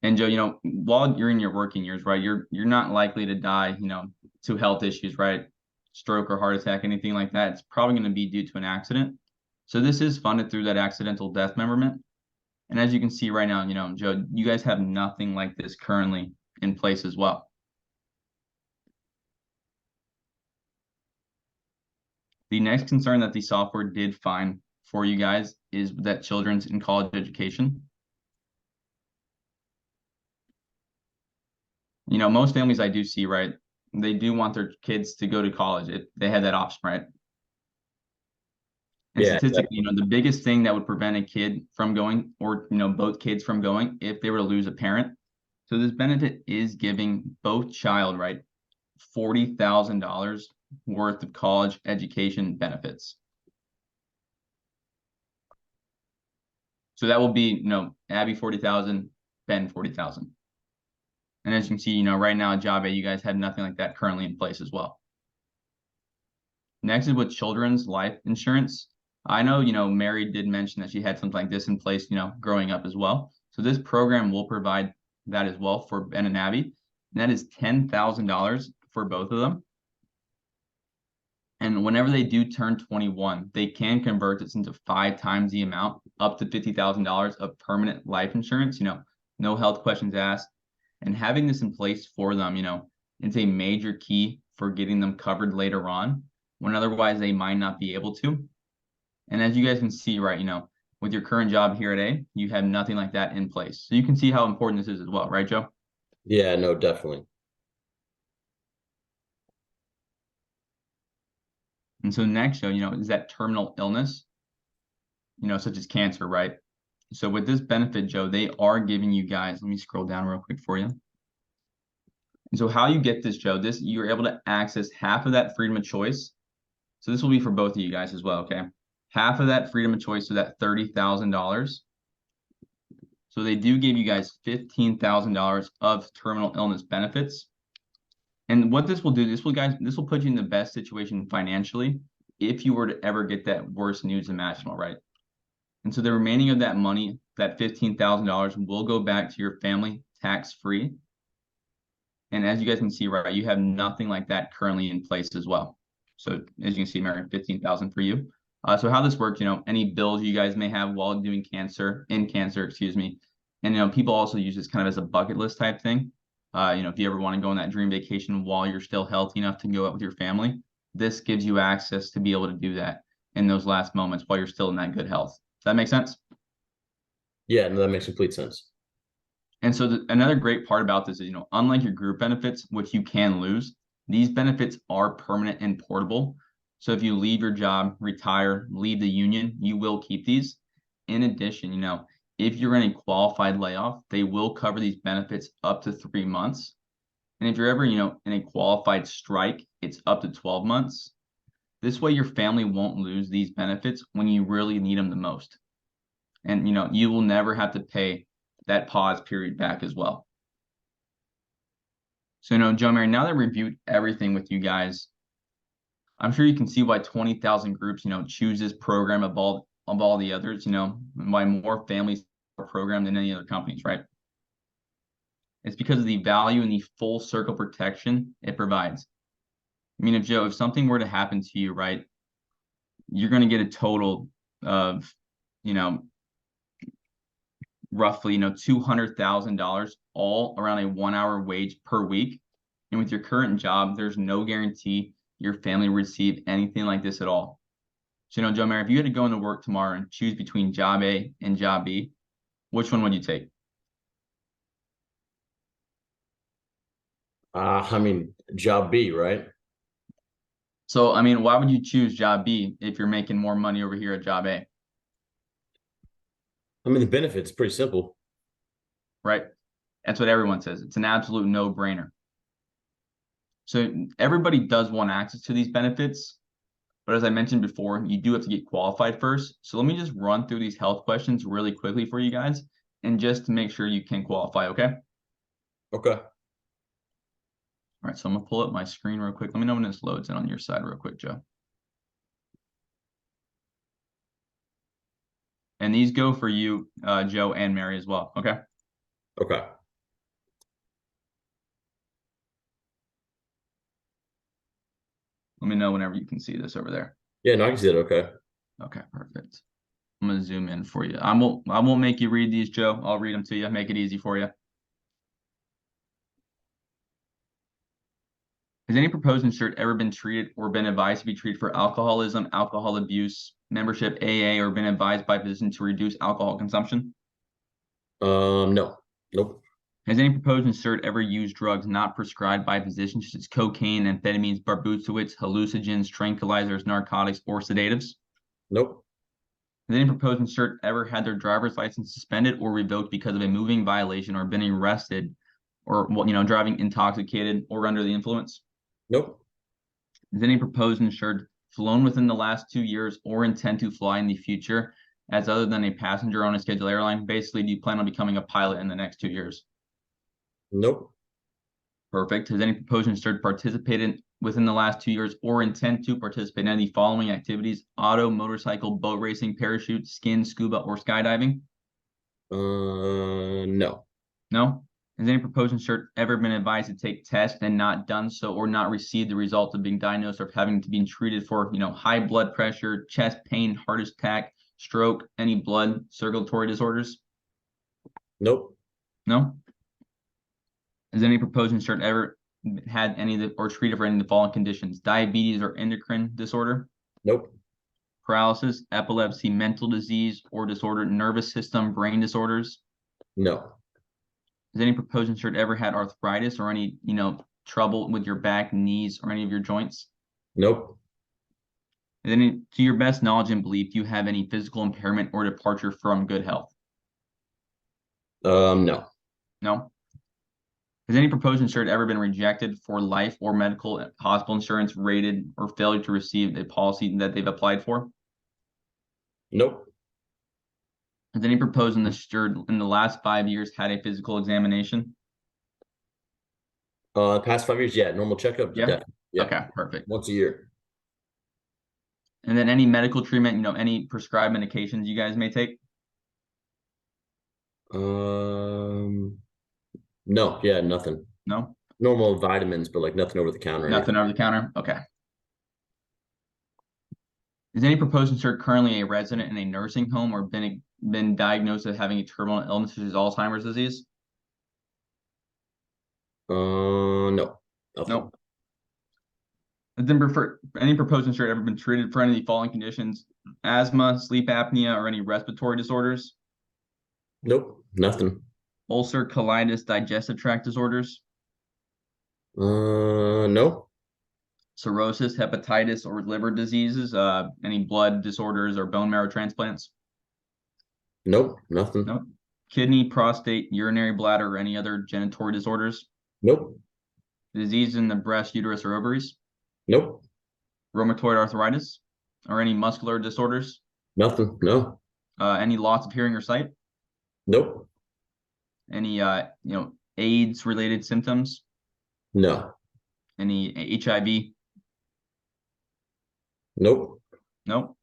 And Joe, while you're in your working years, right, you're not likely to die, to health issues, right? Stroke or heart attack, anything like that. It's probably going to be due to an accident. So this is funded through that accidental death memberment. And as you can see right now, Joe, you guys have nothing like this currently in place as well. The next concern that the software did find for you guys is that children's in college education. Most families I do see, right, they do want their kids to go to college if they have that option, right? And Yeah, statistically, the biggest thing that would prevent a kid from going, or both kids from going, if they were to lose a parent. So this benefit is giving both child, right, $40,000 worth of college education benefits. So that will be, Abby 40,000, Ben 40,000. And as you can see, right now at Job A, you guys have nothing like that currently in place as well. Next is with children's life insurance. I know, Mary did mention that she had something like this in place, growing up as well. So this program will provide that as well for Ben and Abby. And that is $10,000 for both of them. And whenever they do turn 21, they can convert this into 5 times the amount, up to $50,000 of permanent life insurance, no health questions asked. And having this in place for them, it's a major key for getting them covered later on when otherwise they might not be able to. And as you guys can see, right, with your current job here at A, you have nothing like that in place. So you can see how important this is as well, right, Joe? Yeah, no, definitely. And so next, Joe, is that terminal illness, such as cancer, right? So with this benefit, Joe, they are giving you guys, let me scroll down real quick for you. And so how you get this, Joe, you're able to access half of that freedom of choice. So this will be for both of you guys as well, okay? Half of that freedom of choice, so that $30,000. So they do give you guys $15,000 of terminal illness benefits. And what this will do, this will put you in the best situation financially if you were to ever get that worst news imaginable, right? And so the remaining of that money, that $15,000, will go back to your family tax-free. And as you guys can see, right, you have nothing like that currently in place as well. So as you can see, Mary, 15,000 for you. So how this works, any bills you guys may have while doing cancer, excuse me. And, people also use this kind of as a bucket list type thing. If you ever want to go on that dream vacation while you're still healthy enough to go out with your family, this gives you access to be able to do that in those last moments while you're still in that good health. Does that make sense? Yeah, no, that makes complete sense. And so another great part about this is, unlike your group benefits, which you can lose, these benefits are permanent and portable. So if you leave your job, retire, leave the union, you will keep these. In addition, if you're in a qualified layoff, they will cover these benefits up to 3 months. And if you're ever, in a qualified strike, it's up to 12 months. This way your family won't lose these benefits when you really need them the most. And, you will never have to pay that pause period back as well. So, Joe Mary, now that I reviewed everything with you guys, I'm sure you can see why 20,000 groups, choose this program of all the others, why more families are programmed than any other companies, right? It's because of the value and the full circle protection it provides. I mean, if something were to happen to you, right, you're going to get a total of, roughly, $200,000 all around a 1-hour wage per week. And with your current job, there's no guarantee your family will receive anything like this at all. So, Joe Mary, if you had to go into work tomorrow and choose between job A and job B, which one would you take? Job B, right? So, why would you choose job B if you're making more money over here at job A? The benefit's pretty simple. Right? That's what everyone says. It's an absolute no-brainer. So everybody does want access to these benefits, but as I mentioned before, you do have to get qualified first. So let me just run through these health questions really quickly for you guys, and just to make sure you can qualify, okay? Okay. All right, so I'm gonna pull up my screen real quick. Let me know when this loads in on your side real quick, Joe. And these go for you, Joe and Mary as well, okay? Okay. Let me know whenever you can see this over there. Yeah, no, I can see it. Okay. Okay, perfect. I'm gonna zoom in for you. I won't make you read these, Joe. I'll read them to you, make it easy for you. Has any proposed insured ever been treated or been advised to be treated for alcoholism, alcohol abuse, membership AA, or been advised by a physician to reduce alcohol consumption? No. Nope. Has any proposed insured ever used drugs not prescribed by a physician, such as cocaine, amphetamines, barbiturates, hallucinogens, tranquilizers, narcotics, or sedatives? Nope. Has any proposed insured ever had their driver's license suspended or revoked because of a moving violation or been arrested or, driving intoxicated or under the influence? Nope. Has any proposed insured flown within the last 2 years or intend to fly in the future as other than a passenger on a scheduled airline? Basically, do you plan on becoming a pilot in the next 2 years? Nope. Perfect. Has any proposed insured participated within the last 2 years or intend to participate in any of the following activities: auto, motorcycle, boat racing, parachute, skin, scuba, or skydiving? No. No. Has any proposed insured ever been advised to take tests and not done so, or not received the result of being diagnosed or having to be treated for, high blood pressure, chest pain, heart attack, stroke, any blood circulatory disorders? Nope. No. Has any proposed insured ever had any of the or treated for any of the following conditions: diabetes or endocrine disorder, Nope. paralysis, epilepsy, mental disease or disorder, nervous system, brain disorders? No. Has any proposed insured ever had arthritis or any, trouble with your back, knees, or any of your joints? Nope. Has any, to your best knowledge and belief, do you have any physical impairment or departure from good health? No. No. Has any proposed insured ever been rejected for life or medical hospital insurance, rated, or failure to receive a policy that they've applied for? Nope. Has any proposed insured in the last 5 years had a physical examination? Past 5 years, yeah. Normal checkup, Yeah. definitely. Yeah. Okay, perfect. Once a year. And then any medical treatment, any prescribed medications you guys may take? No, yeah, nothing. No, Normal vitamins, but like nothing over the counter or nothing anything. over the counter. Okay. Is any proposed insured currently a resident in a nursing home or been diagnosed as having a terminal illness such as Alzheimer's disease? No. Nothing. Nope. Has then any proposed insured ever been treated for any of the following conditions: asthma, sleep apnea, or any respiratory disorders? Nope. Nothing. Ulcer, colitis, digestive tract disorders, No. cirrhosis, hepatitis, or liver diseases, any blood disorders or bone marrow transplants? Nope. Nothing. Nope. Kidney, prostate, urinary bladder, or any other genitory disorders? Nope. Disease in the breast, uterus, or ovaries? Nope. Rheumatoid arthritis, or any muscular disorders? Nothing. No. Any loss of hearing or sight? Nope. Any AIDS related symptoms? No. Any HIV? Nope. Nope.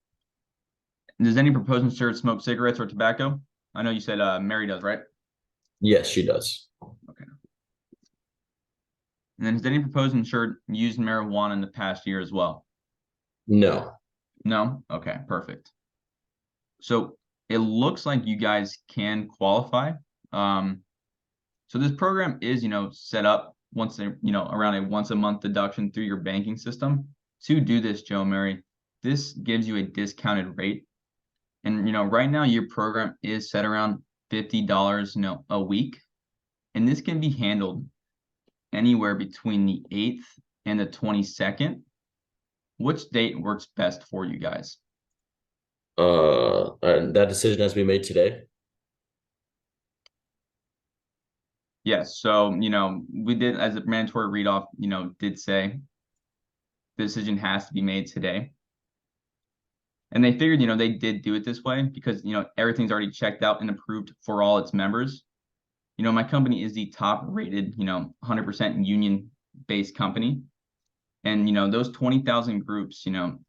Does any proposed insured smoke cigarettes or tobacco? I know you said Mary does, right? Yes, she does. Okay. And then has any proposed insured used marijuana in the past year as well? No. No? Okay, perfect. So it looks like you guys can qualify. So this program is, set up around a once a month deduction through your banking system. To do this, Joe Mary, this gives you a discounted rate. And, right now your program is set around $50, a week. And this can be handled anywhere between the 8th and the 22nd. Which date works best for you guys? And that decision has to be made today. Yes. So, we did, as a mandatory read off, did say the decision has to be made today. And they figured, they did do it this way because, everything's already checked out and approved for all its members. My company is the top rated, 100% union based company. And, those 20,000 groups,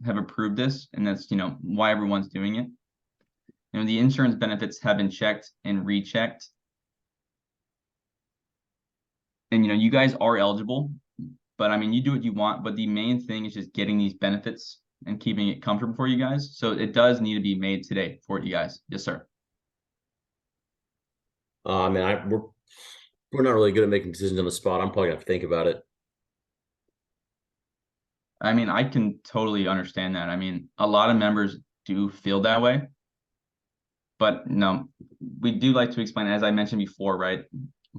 have approved this. And that's, why everyone's doing it. The insurance benefits have been checked and rechecked. And, you guys are eligible, but I mean, you do what you want. But the main thing is just getting these benefits and keeping it comfortable for you guys. So it does need to be made today for you guys. Yes, sir. I mean, we're not really good at making decisions on the spot. I'm probably gonna have to think about it. I mean, I can totally understand that. I mean, a lot of members do feel that way. But no, we do like to explain, as I mentioned before, right?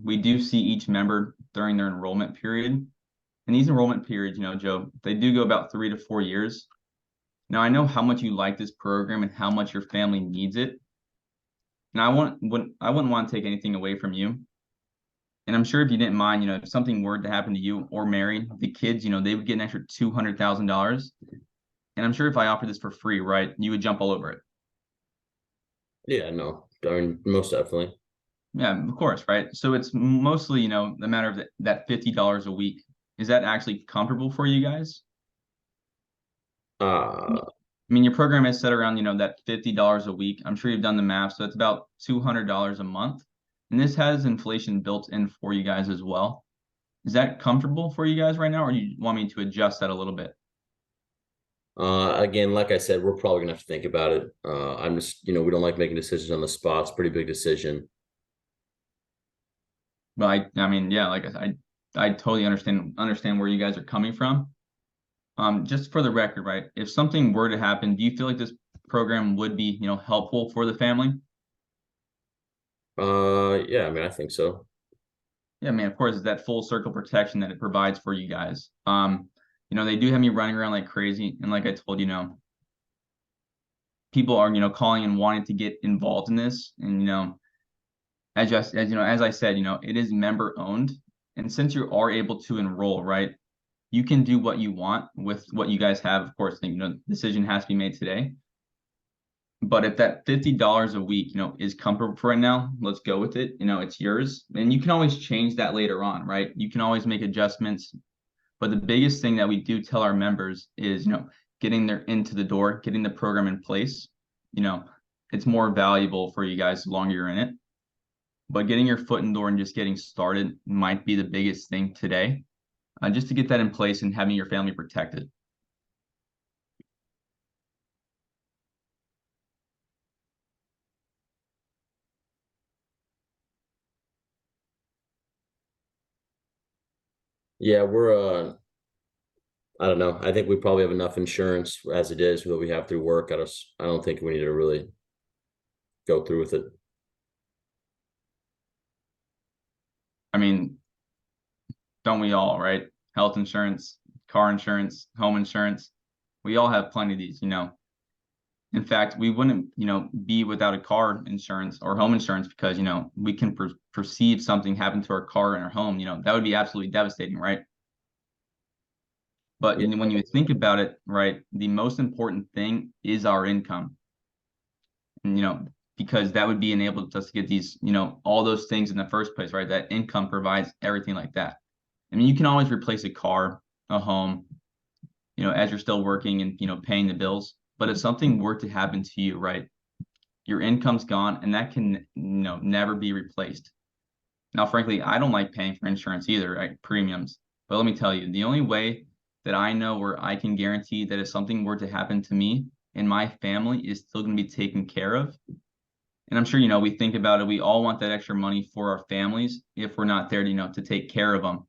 We do see each member during their enrollment period. And these enrollment periods, Joe, they do go about 3 to 4 years. Now, I know how much you like this program and how much your family needs it. And I wouldn't want to take anything away from you. And I'm sure if you didn't mind, if something were to happen to you or Mary, the kids, they would get an extra $200,000. And I'm sure if I offered this for free, right, you would jump all over it. Yeah, no, I mean, most definitely. Yeah, of course, right? So it's mostly, the matter of that $50 a week. Is that actually comfortable for you guys? Uh, I mean, your program is set around, that $50 a week. I'm sure you've done the math, so it's about $200 a month. And this has inflation built in for you guys as well. Is that comfortable for you guys right now, or you want me to adjust that a little bit? again, like I said, we're probably gonna have to think about it. I'm just, we don't like making decisions on the spot. It's a pretty big decision. But I mean, yeah, like I totally understand where you guys are coming from. Just for the record, right? If something were to happen, do you feel like this program would be, helpful for the family? Yeah, I mean, I think so. Yeah, man, of course, it's that full circle protection that it provides for you guys. They do have me running around like crazy, and like I told people are, calling and wanting to get involved in this, and as I said, it is member owned, and since you are able to enroll, right, you can do what you want with what you guys have. Of course, decision has to be made today. But if that $50 a week, is comfortable for right now, let's go with it. It's yours. And you can always change that later on, right? You can always make adjustments. But the biggest thing that we do tell our members is, getting their into the door, getting the program in place. You know, it's more valuable for you guys the longer you're in it. But getting your foot in the door and just getting started might be the biggest thing today, just to get that in place and having your family protected. Yeah, we're I don't know. I think we probably have enough insurance as it is that we have through work. I don't think we need to really go through with it. I mean, don't we all, right? Health insurance, car insurance, home insurance. We all have plenty of these. In fact, we wouldn't, be without a car insurance or home insurance because, we can perceive something happen to our car and our home. That would be absolutely devastating, right? But Yeah. when you think about it, right, the most important thing is our income. And, because that would be enabled us to get these, all those things in the first place, right? That income provides everything like that. I mean, you can always replace a car, a home, as you're still working and, paying the bills. But if something were to happen to you, right, your income's gone and that can, never be replaced. Now, frankly, I don't like paying for insurance either, right? Premiums. But let me tell you, the only way that I know where I can guarantee that if something were to happen to me and my family is still going to be taken care of. And I'm sure, we think about it. We all want that extra money for our families if we're not there to, to take care of them.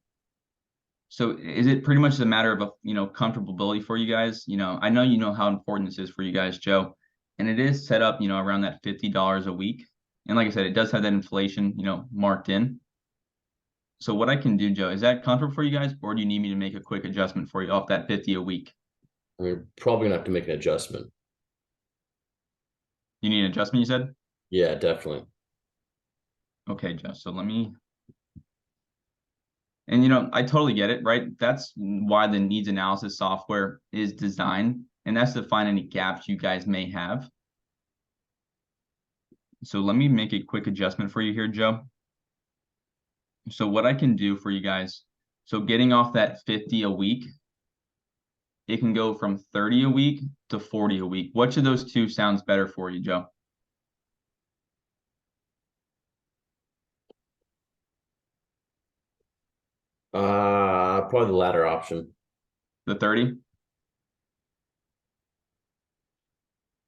So is it pretty much a matter of, comfortability for you guys? I know how important this is for you guys, Joe, and it is set up, around that $50 a week. And like I said, it does have that inflation, marked in. So what I can do, Joe, is that comfortable for you guys, or do you need me to make a quick adjustment for you off that 50 a week? I mean, probably gonna have to make an adjustment. You need an adjustment, you said? Yeah, definitely. Okay, Joe. So let me, and I totally get it, right? That's why the needs analysis software is designed, and that's to find any gaps you guys may have. So let me make a quick adjustment for you here, Joe. So what I can do for you guys, so getting off that 50 a week, it can go from 30 a week to 40 a week. Which of those two sounds better for you, Joe? Probably the latter option. The 30?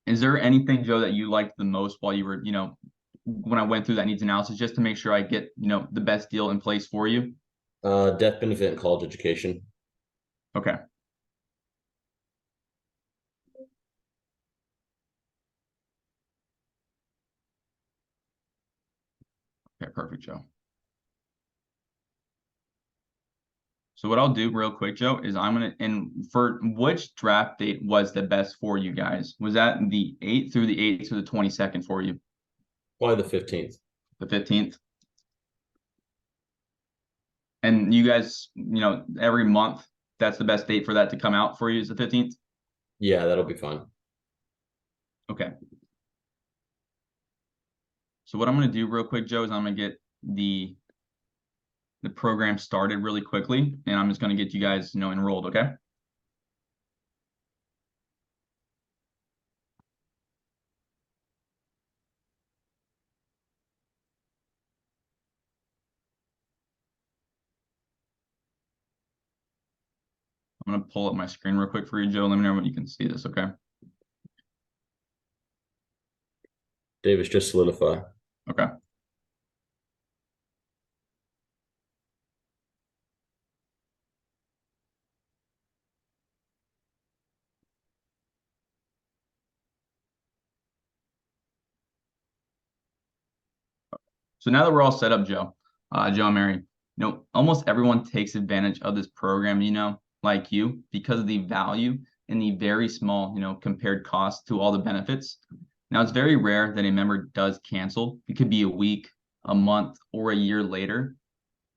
Is there anything, Joe, that you liked the most while you were, when I went through that needs analysis, just to make sure I get, the best deal in place for you? Death benefit and college education. Okay. Okay, perfect, Joe. So what I'll do real quick, Joe, is and for which draft date was the best for you guys? Was that the 8th through the 8th to the 22nd for you? Probably the 15th. The 15th? And you guys, every month, that's the best date for that to come out for you is the 15th? Yeah, that'll be fine. Okay. So what I'm gonna do real quick, Joe, is I'm gonna get the program started really quickly, and I'm just gonna get you guys, enrolled, okay? I'm gonna pull up my screen real quick for you, Joe. Let me know when you can see this, okay? Davis, just solidify. Okay. So now that we're all set up, Joe and Mary, almost everyone takes advantage of this program, like you, because of the value and the very small, compared cost to all the benefits. Now, it's very rare that a member does cancel. It could be a week, a month, or a year later.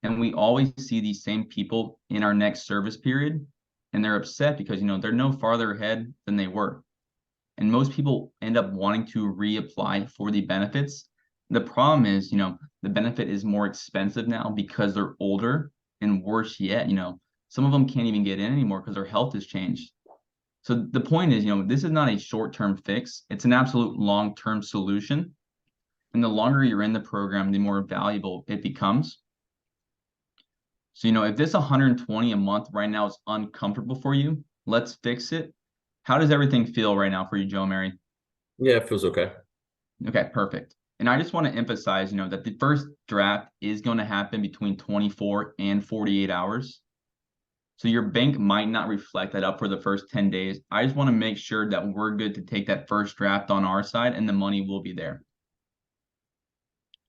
And we always see these same people in our next service period, and they're upset because, they're no farther ahead than they were. And most people end up wanting to reapply for the benefits. The problem is, the benefit is more expensive now because they're older, and worse yet, some of them can't even get in anymore because their health has changed. So the point is, this is not a short-term fix. It's an absolute long-term solution. And the longer you're in the program, the more valuable it becomes. So, if this 120 a month right now is uncomfortable for you, let's fix it. How does everything feel right now for you, Joe and Mary? Yeah, it feels okay. Okay, perfect. And I just want to emphasize, that the first draft is going to happen between 24 and 48 hours. So your bank might not reflect that up for the first 10 days. I just want to make sure that we're good to take that first draft on our side and the money will be there.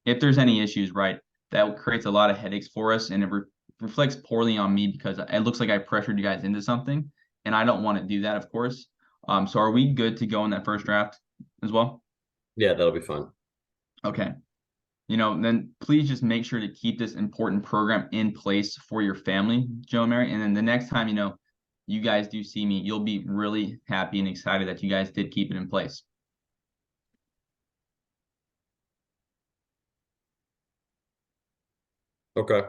If there's any issues, right, that creates a lot of headaches for us, and it reflects poorly on me because it looks like I pressured you guys into something, and I don't want to do that, of course. So are we good to go in that first draft as well? Yeah, that'll be fun. Okay. Then please just make sure to keep this important program in place for your family, Joe and Mary. And then the next time, you guys do see me, you'll be really happy and excited that you guys did keep it in place. Okay.